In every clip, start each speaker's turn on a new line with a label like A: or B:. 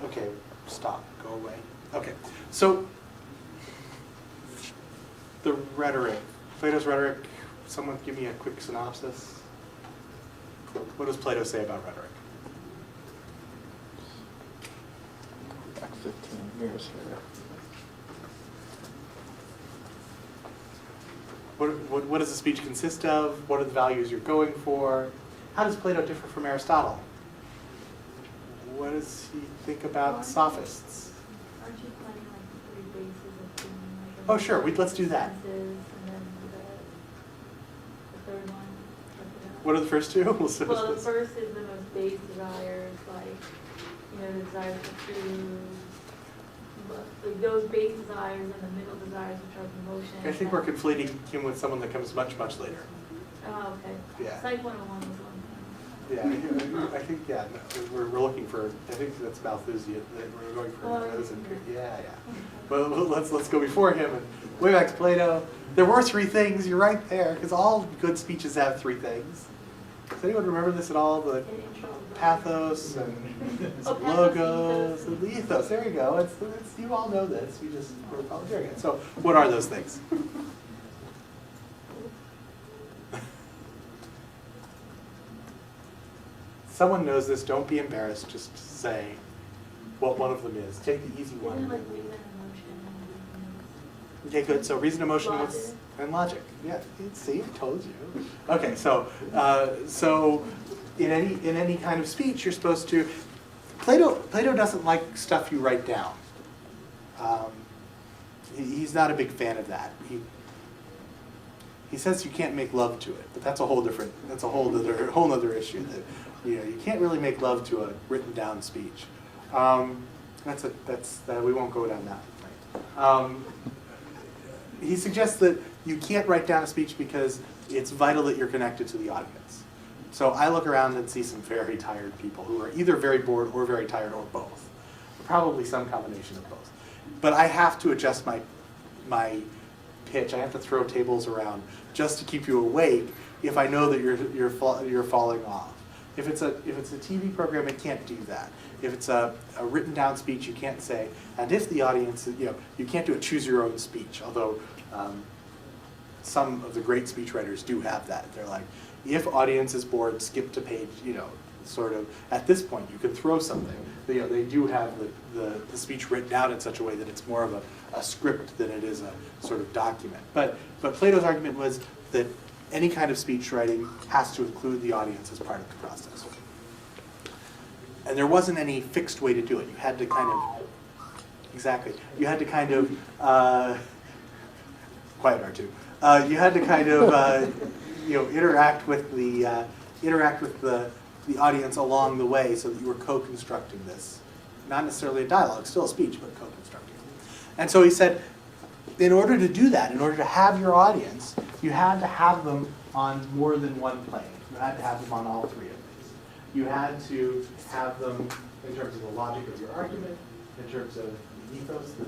A: Okay, stop, go away. Okay, so the rhetoric, Plato's rhetoric, someone give me a quick synopsis. What does Plato say about rhetoric?
B: Back 15 years here.
A: What does a speech consist of? What are the values you're going for? How does Plato differ from Aristotle? What does he think about sophists?
C: Aren't you planning like the 3 bases of being like
A: Oh, sure, let's do that.
C: senses, and then the third one?
A: What are the first two?
C: Well, the first is the most base desires, like, the desires for food, like those base desires, and the middle desires, which are emotion.
A: I think we're conflating him with someone that comes much, much later.
C: Oh, okay.
A: Yeah.
C: Psych 101 was one.
A: Yeah, I think, yeah, no, we're looking for, I think that's Malthusian, that we're going for, yeah. But let's go before him, and way back to Plato. There were 3 things, you're right there, because all good speeches have 3 things. Does anyone remember this at all? The pathos and logos and the ethos. There you go. It's you all know this. You just were volunteering it. So what are those things? Someone knows this. Don't be embarrassed. Just say what one of them is. Take the easy one.
C: Isn't it like reason, emotion,
A: Okay, good. So reason, emotion,
C: Logic.
A: and logic. Yeah. See, I told you. Okay. So in any kind of speech, you're supposed to. Plato doesn't like stuff you write down. He's not a big fan of that. He says you can't make love to it, but that's a whole other issue. That you can't really make love to a written down speech. We won't go down that way. He suggests that you can't write down a speech because it's vital that you're connected to the audience. So I look around and see some very tired people who are either very bored or very tired or both. Probably some combination of both. But I have to adjust my pitch. I have to throw tables around just to keep you awake if I know that you're falling off. If it's a TV program, it can't do that. If it's a written down speech, you can't say, and if the audience, you can't do a choose your own speech, although some of the great speechwriters do have that. They're like, if audience is bored, skip to page, sort of, at this point, you can throw something. They do have the speech written out in such a way that it's more of a script than it is a sort of document. But Plato's argument was that any kind of speech writing has to include the audience as part of the process. And there wasn't any fixed way to do it. You had to kind of, quiet R2. You had to kind of, interact with the audience along the way so that you were co-constructing this. Not necessarily a dialogue, still a speech, but co-constructing. And so he said, in order to do that, in order to have your audience, you had to have them on more than one plane. You had to have them on all 3 of these. You had to have them in terms of the logic of your argument, in terms of the ethos, the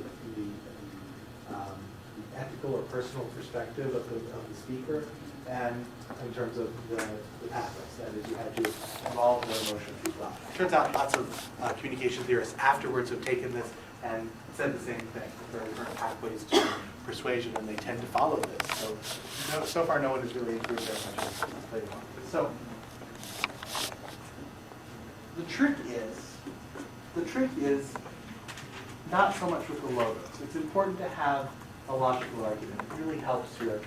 A: ethical or personal perspective of the speaker, and in terms of the pathos. That is, you had to involve the emotion as well. Turns out lots of communication theorists afterwards have taken this and said the same thing. There are different pathways to persuasion, and they tend to follow this. So far, no one has really improved very much as Plato wanted. So the trick is not so much with the logos. It's important to have a logical argument. It really helps your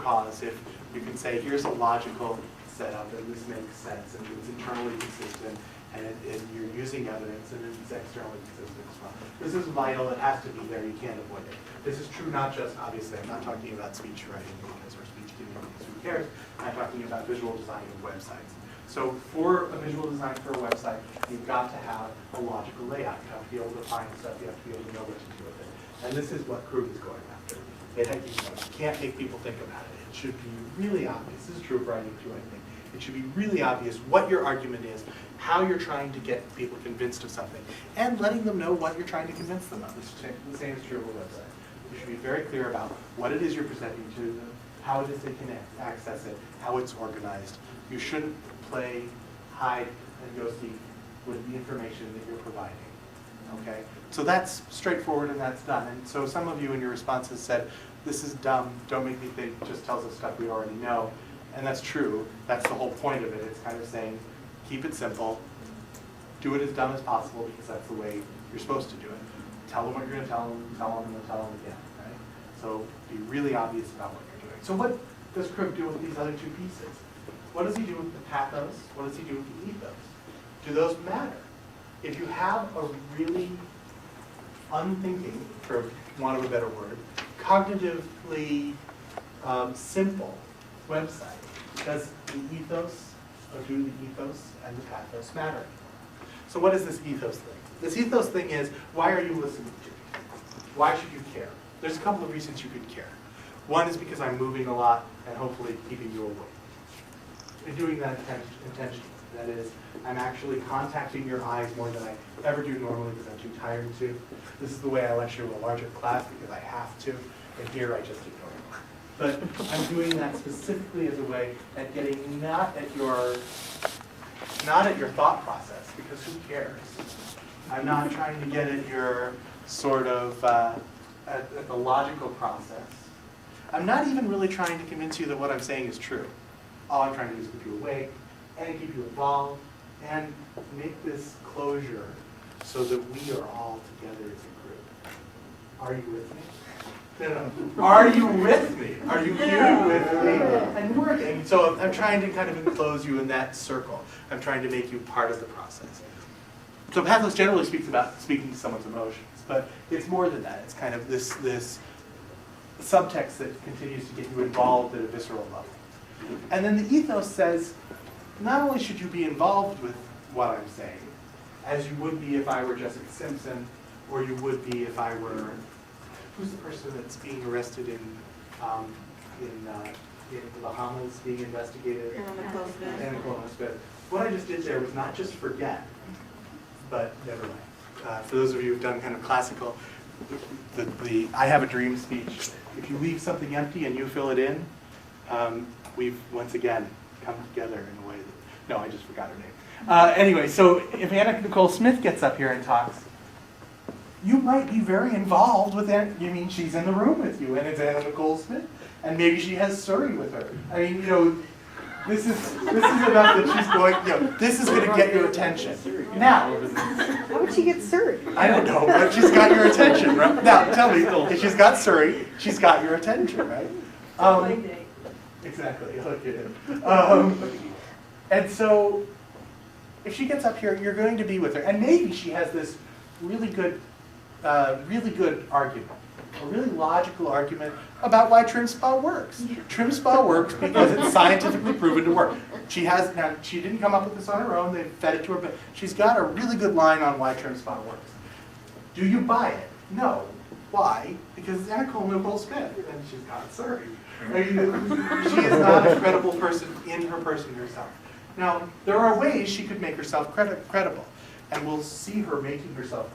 A: cause if you can say, here's a logical setup, and this makes sense, and it's internally consistent, and you're using evidence, and it's externally consistent as well. This is vital. It has to be there. You can't avoid it. This is true not just, obviously, I'm not talking about speech writing because we're speech giving because who cares. I'm talking about visual design of websites. So for a visual design for a website, you've got to have a logical layout. You have to be able to find stuff. You have to be able to know what to do with it. And this is what Krug is going after. You can't make people think about it. It should be really obvious. This is true of writing too, I think. It should be really obvious what your argument is, how you're trying to get people convinced of something, and letting them know what you're trying to convince them of. The same is true of a website. You should be very clear about what it is you're presenting to them, how it is they can access it, how it's organized. You shouldn't play hide and go seek with the information that you're providing. Okay? So that's straightforward and that's done. And so some of you in your responses said, this is dumb, don't make me think, just tells us stuff we already know. And that's true. That's the whole point of it. It's kind of saying, keep it simple, do it as dumb as possible because that's the way you're supposed to do it. Tell them what you're going to tell them, and then tell them again. Right? So be really obvious about what you're doing. So what does Krug do with these other two pieces? What does he do with the pathos? What does he do with the ethos? Do those matter? If you have a really unthinking, for want of a better word, cognitively simple website, does the ethos, or do the ethos and the pathos matter? So what is this ethos thing? This ethos thing is, why are you listening to me? Why should you care? There's a couple of reasons you could care. One is because I'm moving a lot and hopefully keeping you awake. And doing that intentionally. That is, I'm actually contacting your eyes more than I ever do normally because I'm too tired to. This is the way I lecture in a larger class because I have to, and here I just ignore it. But I'm doing that specifically as a way at getting not at your thought process, because who cares? I'm not trying to get at your sort of at the logical process. I'm not even really trying to convince you that what I'm saying is true. All I'm trying to do is keep you awake and keep you involved and make this closure so that we are all together as a group. Are you with me? No. Are you with me? Are you here with me? And working. So I'm trying to kind of enclose you in that circle. I'm trying to make you part of the process. So pathos generally speaks about speaking to someone's emotions, but it's more than that. It's kind of this subtext that continues to get you involved at a visceral level. And then the ethos says, not only should you be involved with what I'm saying, as you would be if I were Jessica Simpson, or you would be if I were, who's the person that's being arrested in the Bahamas, being investigated? Anna Smith. What I just did there was not just forget, but never mind. For those of you who've done kind of classical, the I have a dream speech, if you leave something empty and you fill it in, we've once again come together in a way that, no, I just forgot her name. Anyway, so if Anna Nicole Smith gets up here and talks, you might be very involved with Anna. You mean she's in the room with you, and it's Anna Nicole Smith, and maybe she has Surrey with her. I mean, you know, this is enough that she's going. You know, this is going to get your attention. Now,
D: How would she get Surrey?
A: I don't know, but she's got your attention, right? Now, tell me, if she's got Surrey, she's got your attention, right? Exactly. And so, if she gets up here, you're going to be with her, and maybe she has this really good argument, a really logical argument about why Trim Spa works. Trim Spa works because it's scientifically proven to work. She didn't come up with this on her own. They fed it to her, but she's got a really good line on why Trim Spa works. Do you buy it? No. Why? Because it's Anna Nicole Smith, and she's got Surrey. I mean, she is not a credible person in her person herself. Now, there are ways she could make herself credible, and we'll see her making herself